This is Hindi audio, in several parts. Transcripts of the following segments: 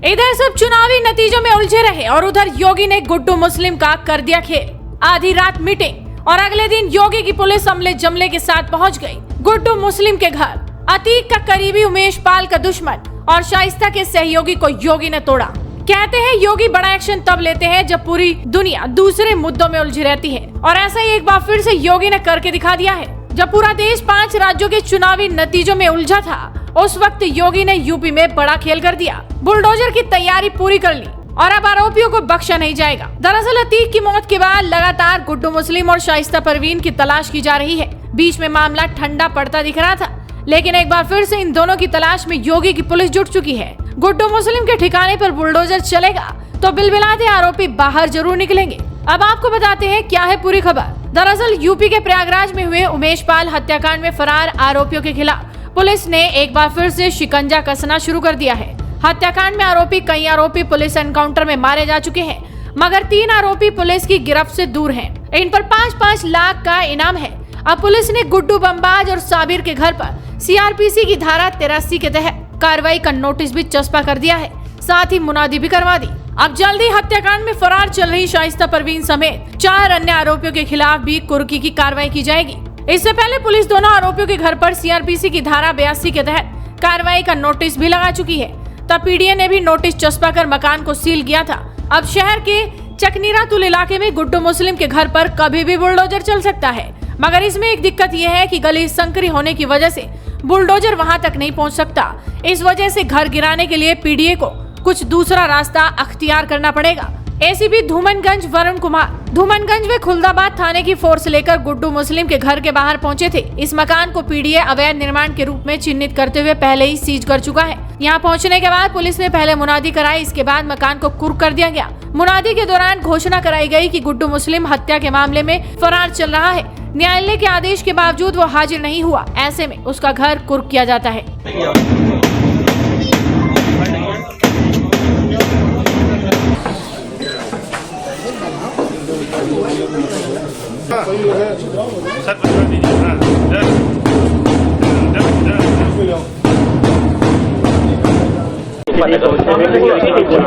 इधर सब चुनावी नतीजों में उलझे रहे और उधर योगी ने गुड्डू मुस्लिम का कर दिया खेल। आधी रात मीटिंग और अगले दिन योगी की पुलिस अमले जमले के साथ पहुंच गई गुड्डू मुस्लिम के घर। अतीक का करीबी उमेश पाल का दुश्मन और शाइस्ता के सहयोगी को योगी ने तोड़ा। कहते हैं योगी बड़ा एक्शन तब लेते हैं जब पूरी दुनिया दूसरे मुद्दों में उलझी रहती है, और ऐसा ही एक बार फिर से योगी ने करके दिखा दिया है। जब पूरा देश 5 राज्यों के चुनावी नतीजों में उलझा था, उस वक्त योगी ने यूपी में बड़ा खेल कर दिया। बुलडोजर की तैयारी पूरी कर ली और अब आरोपियों को बख्शा नहीं जाएगा। दरअसल अतीक की मौत के बाद लगातार गुड्डू मुस्लिम और शाइस्ता परवीन की तलाश की जा रही है। बीच में मामला ठंडा पड़ता दिख रहा था, लेकिन एक बार फिर से इन दोनों की तलाश में योगी की पुलिस जुट चुकी है। गुड्डू मुस्लिम के ठिकाने पर बुलडोजर चलेगा तो बिलबिलाते आरोपी बाहर जरूर निकलेंगे। अब आपको बताते हैं क्या है पूरी खबर। दरअसल यूपी के प्रयागराज में हुए उमेश पाल हत्याकांड में फरार आरोपियों के खिलाफ पुलिस ने एक बार फिर से शिकंजा कसना शुरू कर दिया है। हत्याकांड में कई आरोपी पुलिस एनकाउंटर में मारे जा चुके हैं, मगर 3 आरोपी पुलिस की गिरफ्त से दूर हैं। इन पर 5-5 लाख का इनाम है। अब पुलिस ने गुड्डू बमबाज और साबिर के घर पर सीआरपीसी की धारा 83 के तहत कार्रवाई का नोटिस भी चस्पा कर दिया है, साथ ही मुनादी भी करवा दी। अब जल्दी हत्याकांड में फरार चल रही शाइस्ता परवीन समेत 4 अन्य आरोपियों के खिलाफ भी कुर्की की कार्रवाई की जाएगी। इससे पहले पुलिस दोनों आरोपियों के घर पर सीआरपीसी की धारा 82 के तहत कार्रवाई का नोटिस भी लगा चुकी है। तब पीडीए ने भी नोटिस चस्पा कर मकान को सील किया था। अब शहर के चकनीरातुल इलाके में गुड्डू मुस्लिम के घर पर कभी भी बुलडोजर चल सकता है, मगर इसमें एक दिक्कत यह है कि गली संकरी होने की वजह से बुलडोजर वहां तक नहीं पहुंच सकता। इस वजह से घर गिराने के लिए पीडीए को कुछ दूसरा रास्ता अख्तियार करना पड़ेगा। एसीपी धूमनगंज वरुण कुमार धूमनगंज व खुलदाबाद थाने की फोर्स लेकर गुड्डू मुस्लिम के घर के बाहर पहुंचे थे। इस मकान को पीडीए अवैध निर्माण के रूप में चिन्हित करते हुए पहले ही सीज कर चुका है। यहां पहुंचने के बाद पुलिस ने पहले मुनादी कराई, इसके बाद मकान को कुर्क कर दिया गया। मुनादी के दौरान घोषणा कराई गई कि गुड्डू मुस्लिम हत्या के मामले में फरार चल रहा है। न्यायालय के आदेश के बावजूद वो हाजिर नहीं हुआ, ऐसे में उसका घर कुर्क किया जाता है।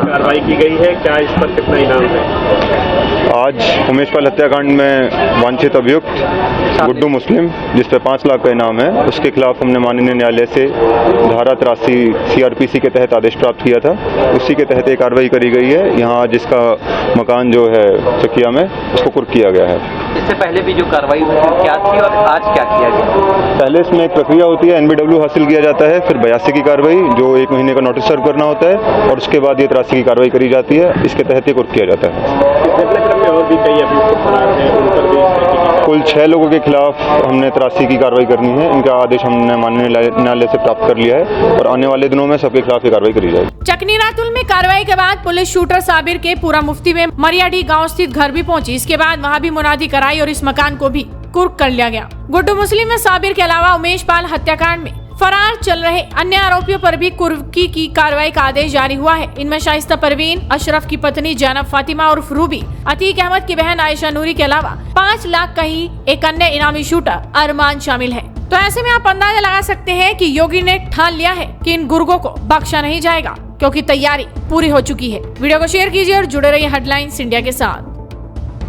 कार्रवाई की गई है, क्या इस पर कितना इनाम है? आज उमेश पाल हत्याकांड में वांछित अभियुक्त गुड्डू मुस्लिम, जिस पे 5 लाख का इनाम है, उसके खिलाफ हमने माननीय न्यायालय से धारा 83 सीआरपीसी के तहत आदेश प्राप्त किया था। उसी के तहत एक कार्रवाई करी गई है। यहाँ जिसका मकान जो है चकिया में, उसको कुर्क किया गया है। इससे पहले भी जो कार्रवाई हुई क्या थी और आज क्या किया गया? पहले इसमें एक प्रक्रिया होती है, NBW हासिल किया जाता है, फिर 82 की कार्रवाई जो 1 महीने का नोटिस सर्व करना होता है, और उसके बाद ये 83 की कार्रवाई करी जाती है। इसके तहत ये कुर्क किया जाता है। और भी कई अभियुक्त फरार हैं, उन पर भी कुल 6 लोगों के खिलाफ हमने 83 की कार्रवाई करनी है। इनका आदेश हमने माननीय न्यायालय से प्राप्त कर लिया है और आने वाले दिनों में सबके खिलाफ ये कार्रवाई करी जाएगी। चकनीरातुल में कार्रवाई के बाद पुलिस शूटर साबिर के पूरा मुफ्ती में मरियाडी गांव स्थित घर भी पहुंची। इसके बाद वहां भी मुनादी कराई और इस मकान को भी कुर्क कर लिया गया। गुड्डू मुस्लिम में साबिर के अलावा उमेश पाल हत्याकांड में फरार चल रहे अन्य आरोपियों पर भी कुर्की की कार्रवाई का आदेश जारी हुआ है। इनमें शाइस्ता परवीन, अशरफ की पत्नी जैनब फातिमा उर्फ रूबी, अतीक अहमद की बहन आयशा नूरी के अलावा 5 लाख का ही एक अन्य इनामी शूटर अरमान शामिल है। तो ऐसे में आप अंदाजा लगा सकते हैं कि योगी ने ठान लिया है कि इन गुर्गों को बख्शा नहीं जाएगा, क्योंकि तैयारी पूरी हो चुकी है। वीडियो को शेयर कीजिए और जुड़े रहिए हेडलाइंस इंडिया के साथ।